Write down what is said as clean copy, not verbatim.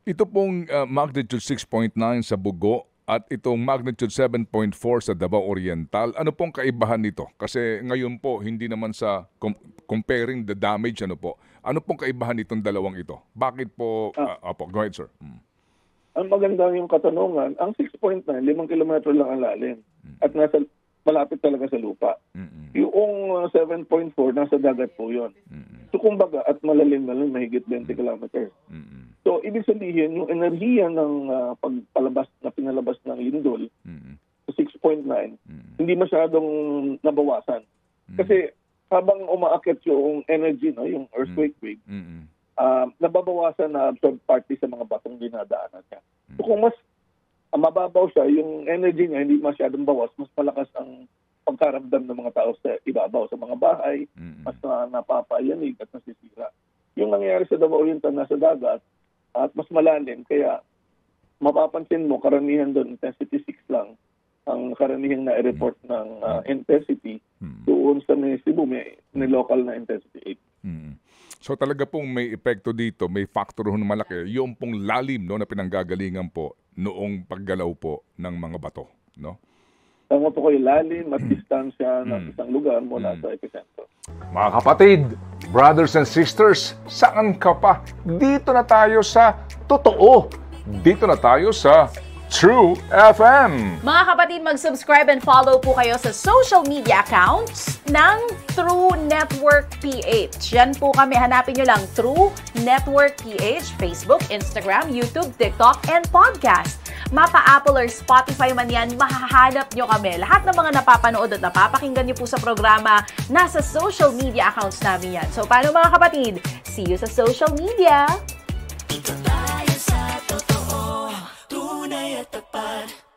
Ito pong magnitude 6.9 sa Bugo at itong magnitude 7.4 sa Davao Oriental. Ano pong kaibahan nito? Kasi ngayon po, hindi naman sa comparing the damage, ano pong kaibahan nitong dalawang ito? Bakit po, go ahead, sir. Ang maganda yung katanungan, ang 6.9, 5 kilometro lang ang lalim at malapit talaga sa lupa. Yung 7.4, nasa dagat po yun. So kumbaga, at malalim na lang, mahigit 20 kilometers. So ibig sabihin, yung enerhiya ng pinalabas ng lindol sa 6.9, hindi masyadong nabawasan. Kasi habang umaakit yung energy, yung earthquake wave, nababawasan na absorb partly sa mga batong dinadaanan niya. So kung mas mababaw siya, yung energy niya hindi masyadong bawas, mas malakas ang pagkaramdam ng mga tao sa ibabaw, sa mga bahay, mas napapayanig at nasisira. Yung nangyayari sa Davao Oriental nasa dagat at mas malalim, kaya mapapansin mo, karamihan doon, intensity 6 lang, ang karamihan na i-report ng intensity. Doon sa Cebu, may local na intensity 8. So talaga pong may epekto dito, may factor na malaki, yung pong lalim na pinanggagalingan po noong paggalaw po ng mga bato. No? Tama po kayo, lalim at distansya ng isang lugar mula sa epicentro. Mga kapatid, brothers and sisters, saan ka pa? Dito na tayo sa totoo. Dito na tayo sa True FM. Mga kapatid, mag-subscribe and follow po kayo sa social media accounts ng True Network PH. Yan po kami. Hanapin nyo lang True Network PH, Facebook, Instagram, YouTube, TikTok, and podcast. Mapa Apple or Spotify man yan, mahahanap nyo kami. Lahat ng mga napapanood at napapakinggan nyo po sa programa, nasa social media accounts namin yan. So, paano mga kapatid? See you sa social media! Dito tayo sa totoo, tunay at tapat.